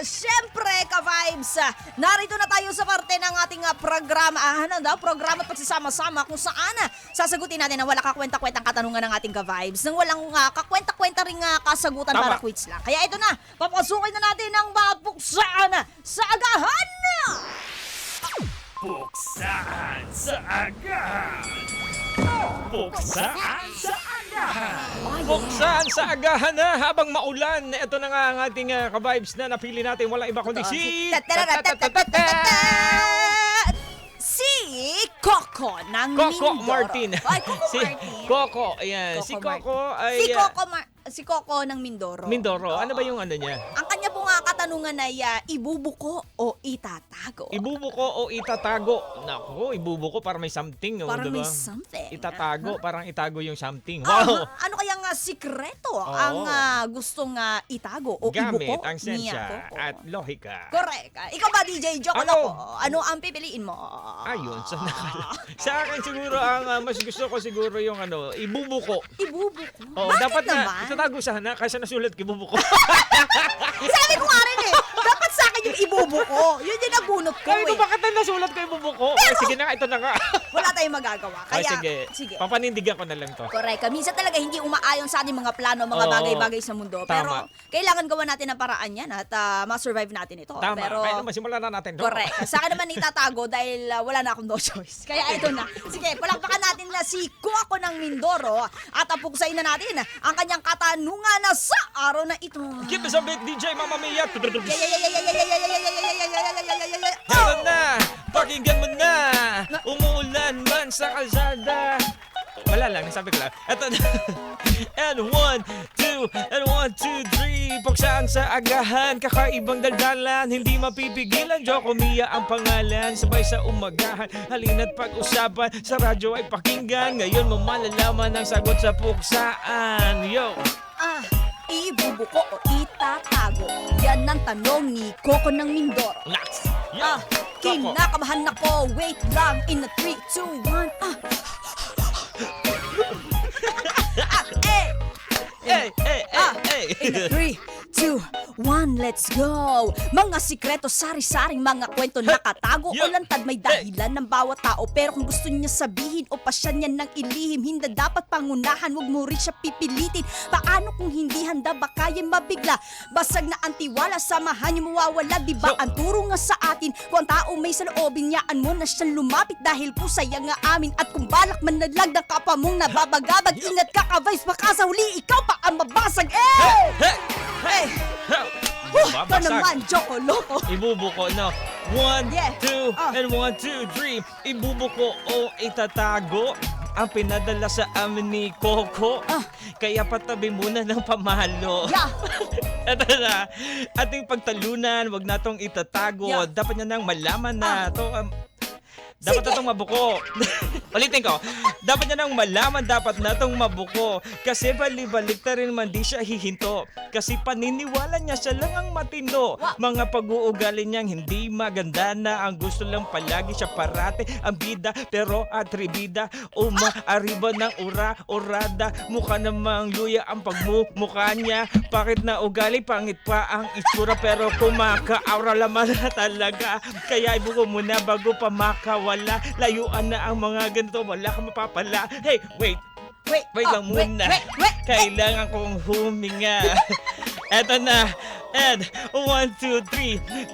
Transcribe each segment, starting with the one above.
syempre, ka-vibes, narito na tayo sa parte ng ating programa. Programa at pagsasama-sama kung saan sasagutin natin ang wala kakwenta-kwentang katanungan ng ating ka-vibes nang walang kakwenta-kwenta ring kasagutan para quiz lang. Kaya ito na, papasukin na natin ang mapuksaan sa agahan! Puksaan sa agahan! Puksaan sa agahan! Buksan sa agahan na habang maulan. Ito na nga ang ating ka-vibes na napili natin. Walang iba kundi si... Si Coco ng Coco Mindoro. Martin. Ay, Coco Si Martin. Coco, ayan. Coco Si Coco ay... Si Coco ng Mindoro. Mindoro. Ano ba yung ano niya? Ang kanya po katanungan ay ibubuko o itatago? Ibubuko o itatago? Naku, ibubuko para may something. Parang diba? may something. Itatago, parang itago yung something. Wow! Ano kaya sikreto ang gustong itago o Gamit ibuko ang niya, sensya Coco? at lohika. Correct. Ikaw ba, DJ Joke Ako. Loco? Ano ang pipiliin mo? Ayun, sa akin siguro ang mas gusto ko siguro yung ibubuko. Ibubuko? Oo, Bakit dapat naman? na itatago sana kasi nasulat ibubuko. Sabi ko nga rin dapat sa akin yung ibubuko. Yun yung nabunot ko Sabi ko, bakit na nasulat ko ibubuko? Sige na, ito na nga. Wala tayong magagawa. Ay, Kaya, sige. Papanindigan ko na lang to. Correct. Minsan talaga hindi umaayon sa ating mga plano, mga Oo. bagay-bagay sa mundo. Tama. Pero kailangan gawa natin ang paraan yan at ma-survive natin ito. Tama, Pero, kaya naman simulan na natin to. correct. Sa akin naman itatago dahil wala na akong no choice. Kaya ito na. Sige, palakpakan natin na si Coco ng Mindoro at puksain na natin ang kanyang katanungan na sa araw na ito. Give us a bit, DJ Mama Mia. Oh! Ito na, pakinggan mo na. Umuulan man sa kalsada. Wala lang, nasabi ko lang. Ito na. And 1, 2, and 1, 2, 3. Puksaan sa agahan, kakaibang daldalan. Hindi mapipigilan, Joko Mia ang pangalan. Sabay sa umagahan, halina't pag-usapan. Sa radyo ay pakinggan. Ngayon mo malalaman ang sagot sa puksaan. Yo! Ibubuko o itatago? Yan ang tanong ni Coco ng Mindoro. Next! Yo! Coco! Kinakabahan ako. Wait lang. In a 3, 2, 1. In a 3, 2, 1, let's go! Mga sikreto, sari-saring mga kwento nakatago o lantad may dahilan ng bawat tao. Pero kung gusto niya sabihin o pasya niya ng ilihim, hindi dapat pangunahan, wag mo rin siya pipilitin. Paano kung hindi handa, baka yan mabigla? Basag na ang tiwala, samahan niyo mawawala. Diba ang turo nga sa atin, kung ang tao may saloobin, yaan mo na siyang lumapit. Dahil pusaya nga amin, at kung balak man nalag ng kapwa mong nababagabag, ingat ka ka-vice, baka sa huli ikaw pa ang mabasag. Hey! Ito naman, Joko Loco. Ibubuko, no? 1, Yeah. 2, and 1, 2, 3. Ibubuko o itatago ang pinadala sa amin ni Coco. Kaya patabi muna ng pamalo. Yeah. Ito na, ating pagtalunan, wag natong itatago. Yeah. Dapat niya nang malaman na to. Dapat Sige. na itong mabuko. Ulitin ko. Dapat niya nang malaman, dapat na itong mabuko. Kasi bali-balik na rin man di siya hihinto. Kasi paniniwala niya siya lang ang matino. Mga pag-uugali niyang hindi maganda na ang gusto lang palagi siya parate. Ang bida pero atribida. Arriba ng orada. Mukha namang luya ang pagmumukha niya. Bakit na ugali, pangit pa ang itsura. Pero kumaka-aura laman na talaga. Kaya ibuko muna bago pa makawala. Layuan na ang mga ganito, wala kang mapapala. Hey, wait lang muna. Wait. Kailangan kong huminga. Eto na. And 1, 2,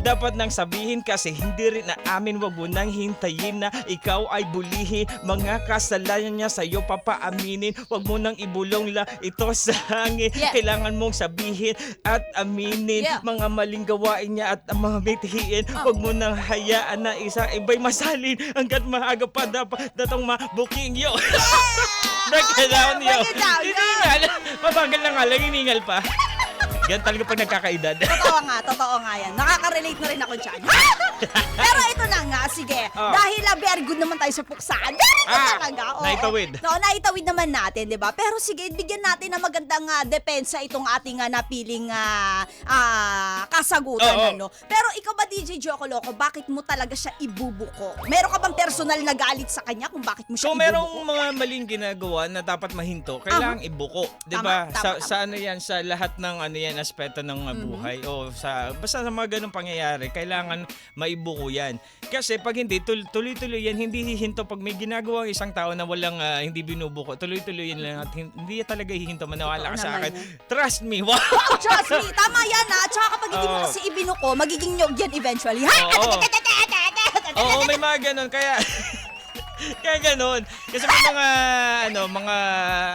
3. Dapat nang sabihin kasi hindi rin na amin. Wag mo nang hintayin na ikaw ay bulihin. Mga kasalanan niya sa'yo papaaminin. Wag mo nang ibulong la ito sa hangin. Yeah. Kailangan mong sabihin at aminin. Yeah. Mga maling gawain niya at ang mga mithiin. Wag mo nang hayaan na isang iba'y masalin. Hanggat maaga pa dapat datong mabuking yo. Break it down, yo. Break it down, Hiningal. Mabagal na nga lang, hiningal pa. Yan talaga pag nagkakaedad. Totoo nga yan. Nakaka-relate nakarelate na rin ako dyan. Pero ito na nga, sige. Oh. Dahil very good naman tayo sa puksaan. Very good talaga. Oo. naitawid. No, naitawid naman natin, di ba? Pero sige, bigyan natin ng magandang depensa itong ating napiling kasagutan. Oo. Ano? Pero ikaw ba, DJ Joko Loco, bakit mo talaga siya ibubuko? Meron ka bang personal na galit sa kanya kung bakit mo siya Kung ibubuko? merong mga maling ginagawa na dapat mahinto, kailangang ibuko, 'di ba? Tama, tama, Sa ano 'yan, sa lahat ng ano 'yan aspeto ng buhay o sa basta sa mga ganung pangyayari, kailangan maibuko 'yan. Kasi pag hindi tuloy-tuloy 'yan, hindi hihinto pag may ginagawa ang isang tao na walang hindi binubuko. Tuloy-tuloy 'yan lang at hindi talaga hihinto, maniwala ka Totoo sa naman akin. yan. Trust me. Wow. Oh, trust me, tama yan Tsaka kapag hindi mo Oo. kasi ibinuko, magiging nyog yan eventually. Oo. Oo, may mga ganun kaya kaya ganun. Kasi may mga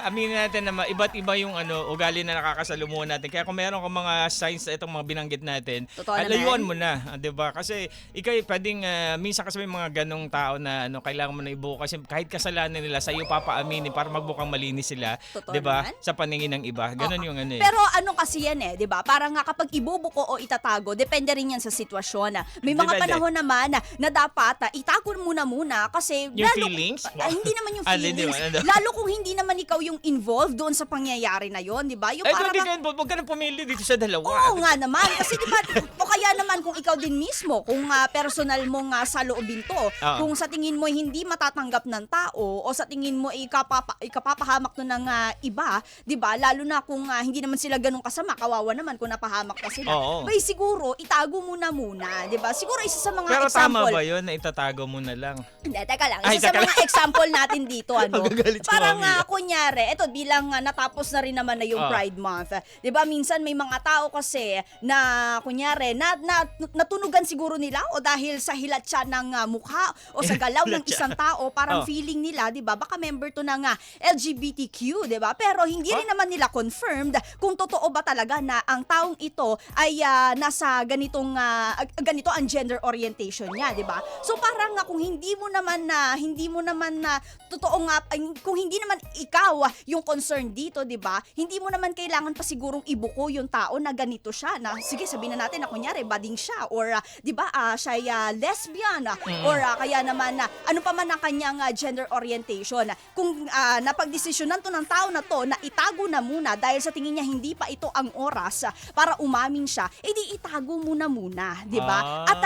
aminin natin na iba't iba yung ugali na nakakasalamuhan natin. Kaya kung meron kang mga signs na itong mga binanggit natin, Totoo naman. layuan mo na, 'di ba? Kasi ikay pwedeng minsan kasi may mga ganong tao na kailangan mo na ibuko kasi kahit kasalanan nila sa iyo papaaminin para magbukang malinis sila, Totoo 'di ba? naman. Sa paningin ng iba. Ganun Oo. yung ano eh. Pero ano kasi yan 'di ba? Parang nga kapag ibubuko o itatago, depende rin yan sa sitwasyon. May mga Depende. panahon naman na dapat itago muna kasi Yung lalo, feelings? hindi naman yung Ah, hindi feelings. naman, ano? Lalo kung hindi naman ikaw yung involved doon sa pangyayari na yon, 'di ba? Yung Eh, para hindi bang- ka huwag ka nang pumili dito sa dalawa. Oo nga naman. Kasi di ba, o kaya naman kung ikaw din mismo, kung personal mong saloobin to, kung sa tingin mo hindi matatanggap ng tao, o sa tingin mo ikapapahamak to ng iba, di ba? Lalo na kung hindi naman sila ganun kasama, kawawa naman kung napahamak pa sila. Oo. Bay, siguro, itago muna, di ba? Siguro isa sa mga Pero example. tama ba yun na itatago mo na lang? Hindi, teka lang. Ay, Isa sa teka mga example natin dito, Magagalit si parang Mami. kunyari, eto bilang natapos na rin naman na yung Ah. Pride Month. 'Di ba minsan may mga tao kasi na kunyari natunugan siguro nila o dahil sa hilat siya ng mukha o sa galaw ng Hilat siya. isang tao, parang Oh. feeling nila, 'di ba? Baka member to ng LGBTQ, 'di ba? Pero hindi rin naman nila confirmed kung totoo ba talaga na ang taong ito ay nasa ganito ang gender orientation niya, 'di ba? So parang kung hindi mo naman na totoo nga kung hindi naman ikaw yung concern dito, 'di ba? Hindi mo naman kailangan pa sigurong ibuko yung tao na ganito siya na sige sabihin na natin na kunyari bading siya or 'di ba siya ay lesbian or kaya naman ano pa man ang kanyang gender orientation. Kung napagdesisyonan to ng tao na to na itago na muna dahil sa tingin niya hindi pa ito ang oras para umamin siya, edi itago muna, 'di ba? At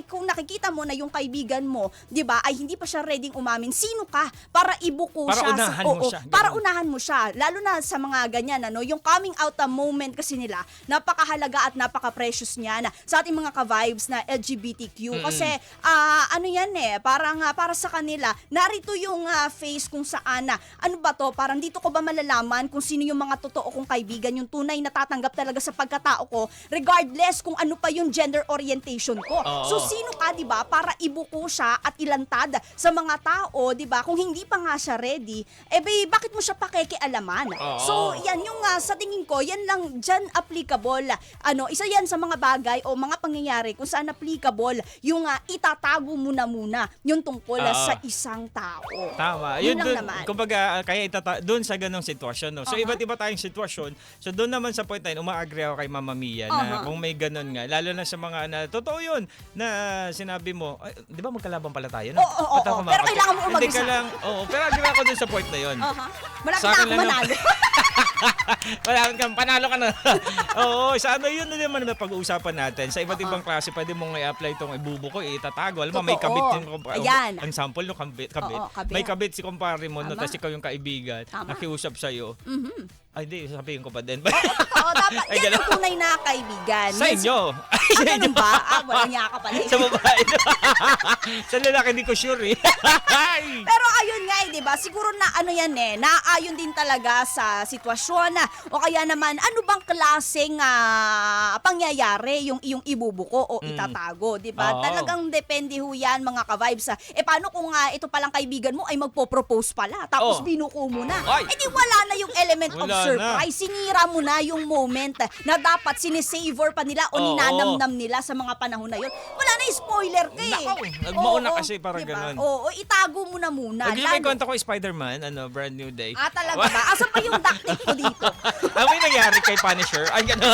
kung nakikita mo na yung kaibigan mo, 'di ba, ay hindi pa siya ready umamin, sino ka para ibuko Para siya unahan mo siya, para ganun. unahan mo siya. Lalo na sa mga ganyan yung coming out moment kasi nila, napakahalaga at napaka-precious niyan sa ating mga ka-vibes na LGBTQ kasi ano yan parang para sa kanila narito yung face kung saan ano ba to, parang dito ko ba malalaman kung sino yung mga totoo kong kaibigan, yung tunay na tatanggap talaga sa pagkatao ko regardless kung ano pa yung gender orientation ko. Oo. So sino ka, 'di ba, para ibuko siya at ilantad sa mga tao, 'di ba? Kung hindi pa nga siya ready, bakit mo siya pakikialaman? Oo. So yan yung sa tingin ko, yan lang dyan applicable. Isa yan sa mga bagay o mga pangyayari kung saan applicable yung itatago mo na muna yung tungkol sa isang tao. Tama. Yun lang Dun, naman. kumbaga, kaya doon sa ganong sitwasyon. No? So, Uh-huh. iba't iba tayong sitwasyon. So, doon naman sa point na yun, uma-agree ako kay Mama Mia na Uh-huh. kung may ganon nga, lalo na sa mga totoo yun, na sinabi mo, ay, di ba magkalaban pala tayo? No? Oo. Ba't ako Pero kailangan mo Hindi umag-isa. ka lang, pero agree ako doon sa point na yun. Malapit Sa na akin ako lang manalo. Wala kang panalo ka na. Oo, sa yun na naman na pag-uusapan natin. Sa iba't ibang klase, pwede mong i-apply itong ibubuko, itatago. Alam mo, may Totoo. kabit din kumpare. Ayan. Ang sample, no, kabit. Oo, kabit. May kabit si kumpare mo, no, Tama. tapos ikaw yung kaibigan, Tama. nakiusap sa'yo. Ay, hindi, sabihin ko pa din. Oo, dapat Ay, yan ganun. ang tunay na kaibigan. Sa Yan inyo. ganun ba? Wala niya ka pala. Sa babae. Sa lalaki, hindi ko sure eh. Pero ayun nga di ba? Siguro na ano yan naayon din talaga sa sitwasyon o kaya naman ano bang klaseng pangyayari yung iyong ibubuko o itatago, di ba? Oo. Talagang depende ho yan mga ka-vibes. Paano kung ito palang kaibigan mo ay magpo-propose pala tapos Oh. binuko mo na? Ay. Eh di wala na yung element of Wala surprise. Sinira mo na yung moment na dapat sinisavor pa nila o Oo. ninanamnam nila sa mga panahon na yun. Wala na spoiler ka Nakaw, nagmauna kasi parang ganun. Oo, itago mo na muna. Pag yung may Lalo- kwento ko, Spider-Man, Brand New Day. Talaga ba? Asan pa yung duct tape ko dito? Ano may nangyari kay Punisher? Ay, gano'n.